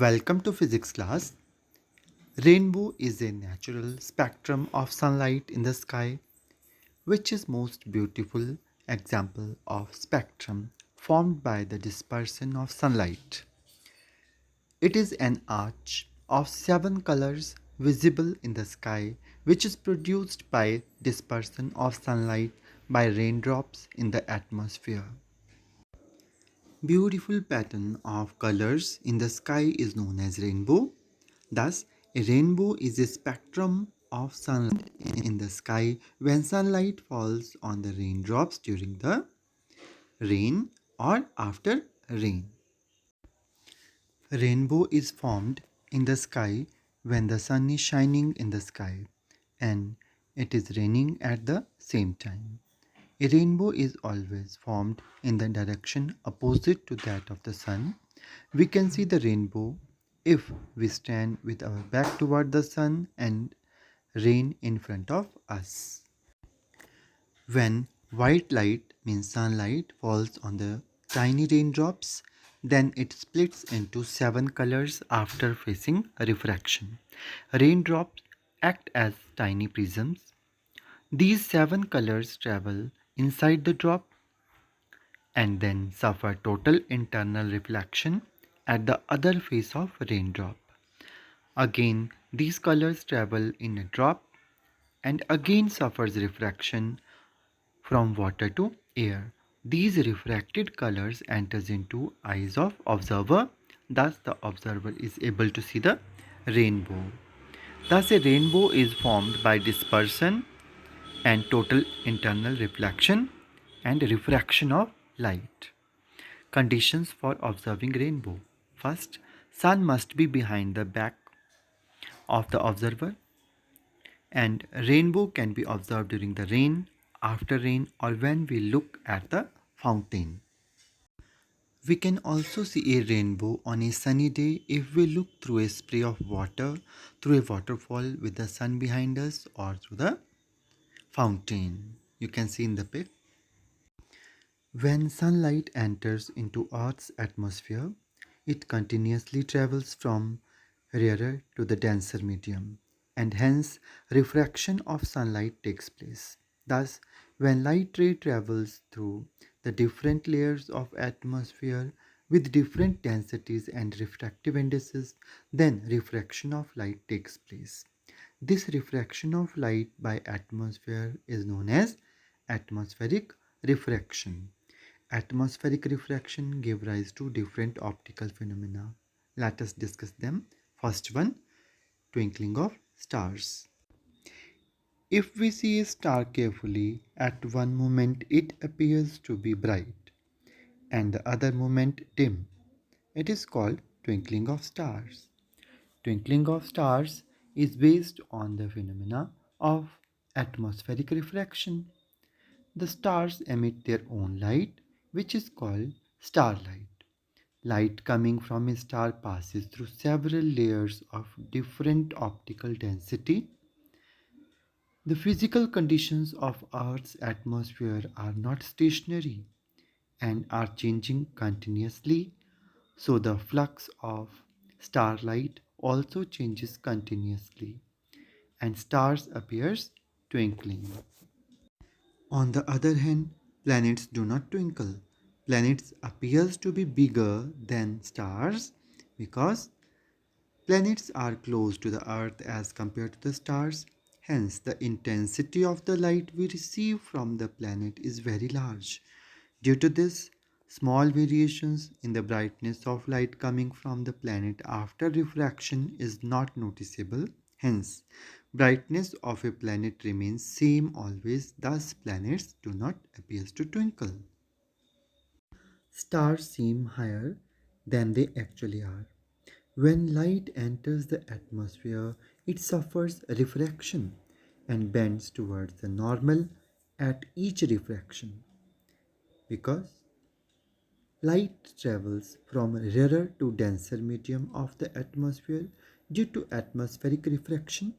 Welcome to physics class. Rainbow is a natural spectrum of sunlight in the sky, which is most beautiful example of spectrum formed by the dispersion of sunlight. It is an arch of 7 colors visible in the sky, which is produced by dispersion of sunlight by raindrops in the atmosphere. Beautiful pattern of colors in the sky is known as rainbow. Thus, a rainbow is a spectrum of sunlight in the sky when sunlight falls on the raindrops during the rain or after rain. Rainbow is formed in the sky when the sun is shining in the sky and it is raining at the same time. A rainbow is always formed in the direction opposite to that of the sun. We can see the rainbow if we stand with our back toward the sun and rain in front of us. When white light means sunlight falls on the tiny raindrops, then it splits into 7 colors after facing refraction. Raindrops act as tiny prisms. These 7 colors travel inside the drop and then suffer total internal reflection at the other face of raindrop. Again, these colors travel in a drop and again suffers refraction from water to air. These refracted colors enters into eyes of observer. Thus, the observer is able to see the rainbow. Thus, a rainbow is formed by dispersion and total internal reflection and refraction of light. Conditions for observing rainbow. First, sun must be behind the back of the observer and rainbow can be observed during the rain, after rain or when we look at the fountain. We can also see a rainbow on a sunny day if we look through a spray of water, through a waterfall with the sun behind us or through the fountain. You can see in the pic. When sunlight enters into Earth's atmosphere, it continuously travels from rarer to the denser medium, and hence refraction of sunlight takes place. Thus, when light ray travels through the different layers of atmosphere with different densities and refractive indices, then refraction of light takes place. This refraction of light by atmosphere is known as atmospheric refraction. Atmospheric refraction give rise to different optical phenomena. Let us discuss them. First one, twinkling of stars. If we see a star carefully, at one moment it appears to be bright and the other moment dim. It is called twinkling of stars. Twinkling of stars is based on the phenomena of atmospheric refraction. The stars emit their own light, which is called starlight. Light coming from a star passes through several layers of different optical density. The physical conditions of Earth's atmosphere are not stationary and are changing continuously, so the flux of starlight also changes continuously and stars appears twinkling. On the other hand, planets do not twinkle. Planets appears to be bigger than stars because planets are close to the earth as compared to the stars. Hence, the intensity of the light we receive from the planet is very large. Due to this, small variations in the brightness of light coming from the planet after refraction is not noticeable. Hence, brightness of a planet remains same always, thus planets do not appear to twinkle. Stars seem higher than they actually are. When light enters the atmosphere, it suffers refraction and bends towards the normal at each refraction because light travels from rarer to denser medium of the atmosphere due to atmospheric refraction.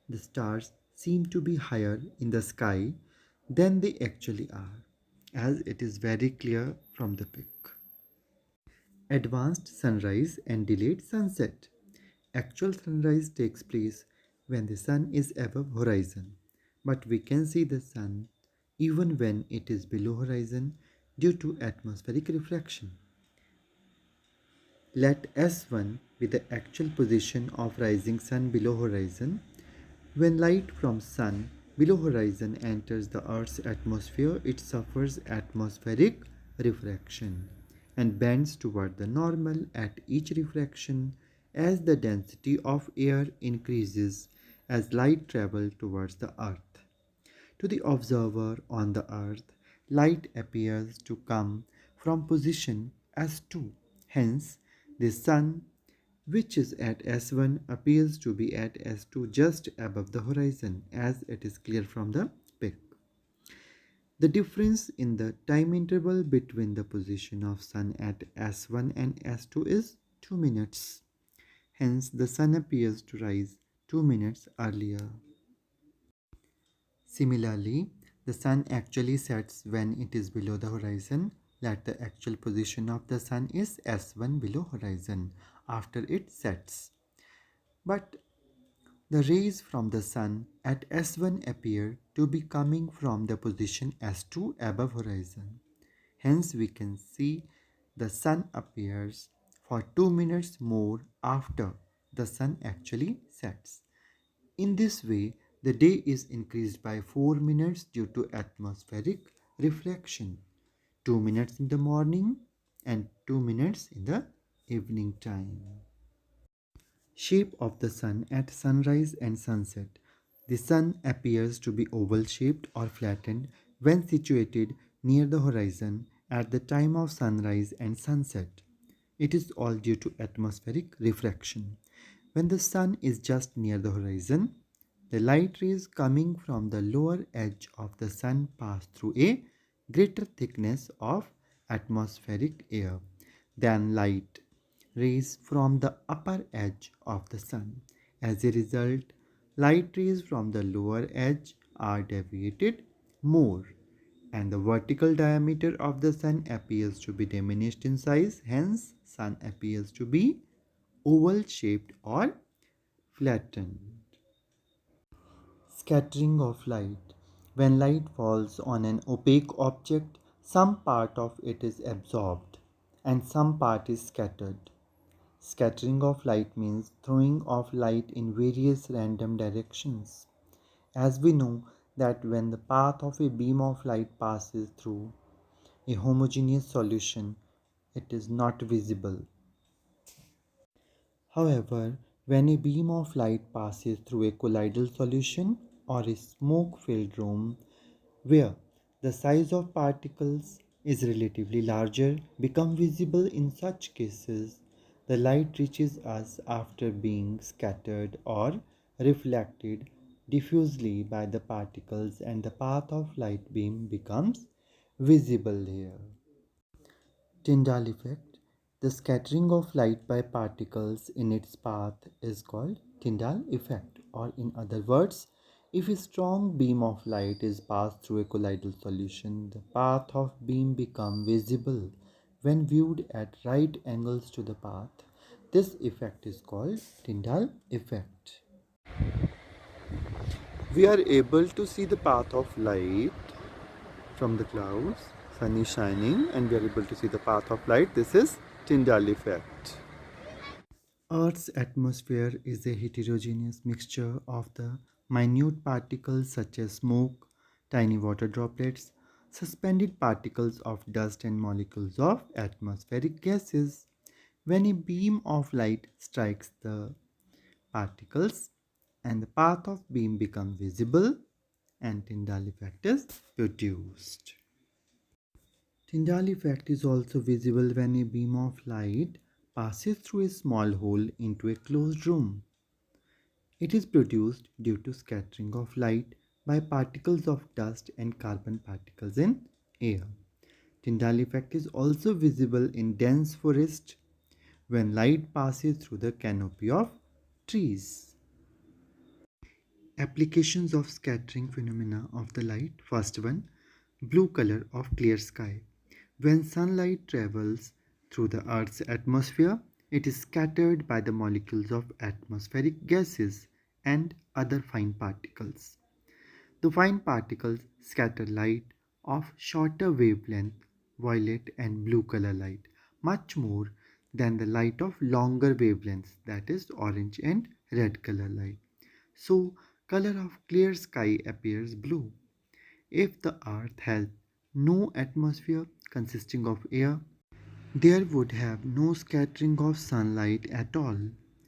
The stars seem to be higher in the sky than they actually are, as it is very clear from the pic. advanced sunrise and delayed sunset. Actual sunrise takes place when the sun is above horizon, but we can see the sun even when it is below horizon due to atmospheric refraction. Let S1 be the actual position of rising sun below horizon. When light from sun below horizon enters the Earth's atmosphere, it suffers atmospheric refraction and bends toward the normal at each refraction as the density of air increases as light travels towards the Earth. To the observer on the earth, light appears to come from position S2. Hence, the sun, which is at S1, appears to be at S2 just above the horizon, as it is clear from the pic. The difference in the time interval between the position of sun at S1 and S2 is 2 minutes. Hence, the sun appears to rise 2 minutes earlier. Similarly, the sun actually sets when it is below the horizon. Let the actual position of the sun is S1 below horizon after it sets. But the rays from the sun at S1 appear to be coming from the position S2 above horizon. Hence we can see the sun appears for 2 minutes more after the sun actually sets. In this way, the day is increased by 4 minutes due to atmospheric reflection. 2 minutes in the morning and 2 minutes in the evening time. Shape of the sun at sunrise and sunset. The sun appears to be oval shaped or flattened when situated near the horizon at the time of sunrise and sunset. It is all due to atmospheric refraction. When the sun is just near the horizon, the light rays coming from the lower edge of the sun pass through a greater thickness of atmospheric air than light rays from the upper edge of the sun. As a result, light rays from the lower edge are deviated more, and the vertical diameter of the sun appears to be diminished in size. Hence, sun appears to be oval shaped or flattened. Scattering of light. When light falls on an opaque object, some part of it is absorbed and some part is scattered. Scattering of light means throwing of light in various random directions. As we know that when the path of a beam of light passes through a homogeneous solution, it is not visible. However, when a beam of light passes through a colloidal solution or a smoke-filled room where the size of particles is relatively larger, become visible. In such cases, the light reaches us after being scattered or reflected diffusely by the particles, and the path of light beam becomes visible here. Tyndall effect. The scattering of light by particles in its path is called Tyndall effect, or in other words, if a strong beam of light is passed through a colloidal solution, the path of beam becomes visible when viewed at right angles to the path. This effect is called Tyndall effect. We are able to see the path of light from the clouds. Sun is shining and we are able to see the path of light. This is Tyndall effect. Earth's atmosphere is a heterogeneous mixture of the minute particles such as smoke, tiny water droplets, suspended particles of dust and molecules of atmospheric gases. When a beam of light strikes the particles and the path of beam becomes visible and Tyndall effect is produced. Tyndall effect is also visible when a beam of light passes through a small hole into a closed room. It is produced due to scattering of light by particles of dust and carbon particles in air. Tyndall effect is also visible in dense forest when light passes through the canopy of trees. Applications of scattering phenomena of the light. First one, blue color of clear sky. When sunlight travels Through the Earth's atmosphere, it is scattered by the molecules of atmospheric gases and other fine particles. The fine particles scatter light of shorter wavelength, violet and blue color light, much more than the light of longer wavelengths, that is orange and red color light. So, color of clear sky appears blue. If the earth has no atmosphere consisting of air, there would have no scattering of sunlight at all,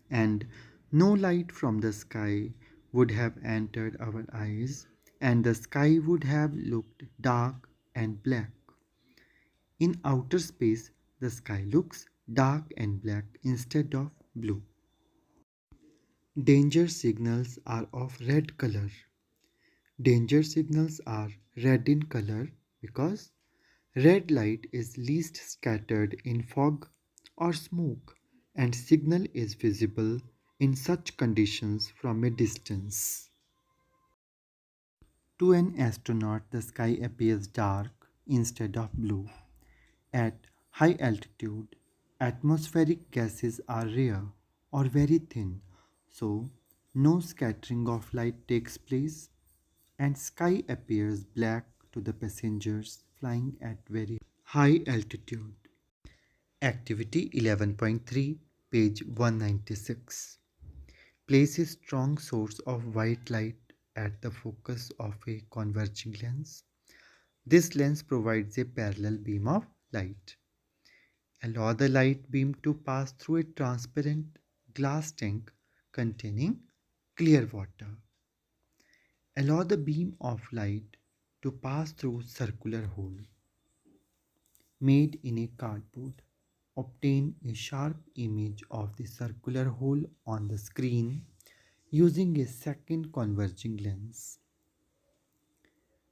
and no light from the sky would have entered our eyes, and the sky would have looked dark and black. In outer space, the sky looks dark and black instead of blue. Danger signals are of red color. Danger signals are red in color because red light is least scattered in fog or smoke, and signal is visible in such conditions from a distance. To an astronaut, the sky appears dark instead of blue. At high altitude, atmospheric gases are rare or very thin, so no scattering of light takes place, and sky appears black to the passengers flying at very high altitude. Activity 11.3, page 196. Place a strong source of white light at the focus of a converging lens. This lens provides a parallel beam of light. Allow the light beam to pass through a transparent glass tank containing clear water. Allow the beam of light to pass through circular hole made in a cardboard. Obtain a sharp image of the circular hole on the screen using a second converging lens.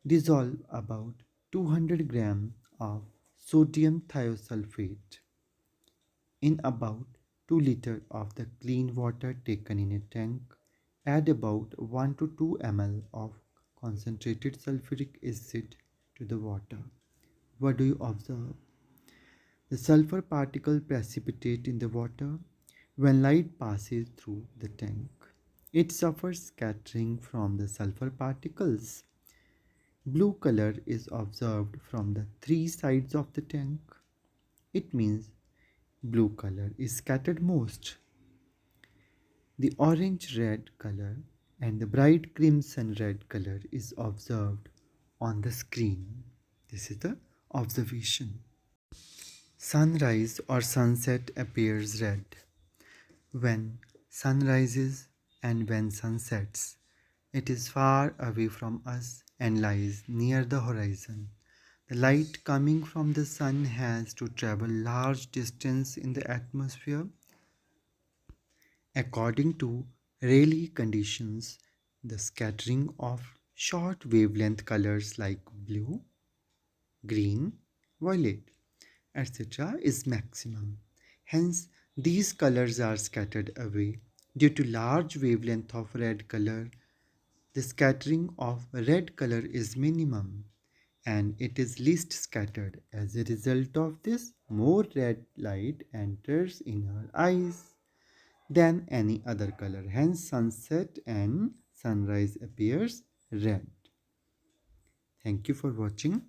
Dissolve about 200 grams of sodium thiosulfate in about 2 liters of the clean water taken in a tank. Add about 1 to 2 ml of concentrated sulfuric acid to the water. What do you observe? The sulfur particle precipitate in the water when light passes through the tank. It suffers scattering from the sulfur particles. Blue color is observed from the three sides of the tank. It means blue color is scattered most. The orange-red color and the bright crimson red color is observed on the screen. This is the observation. Sunrise or sunset appears red when sun rises and when sun sets. It is far away from us and lies near the horizon. The light coming from the sun has to travel large distance in the atmosphere. According to Rayleigh conditions, the scattering of short wavelength colors like blue, green, violet, etc. is maximum. Hence, these colors are scattered away. Due to large wavelength of red color, the scattering of red color is minimum and it is least scattered. As a result of this, more red light enters in our eyes than any other color. Hence, sunset and sunrise appears red. Thank you for watching.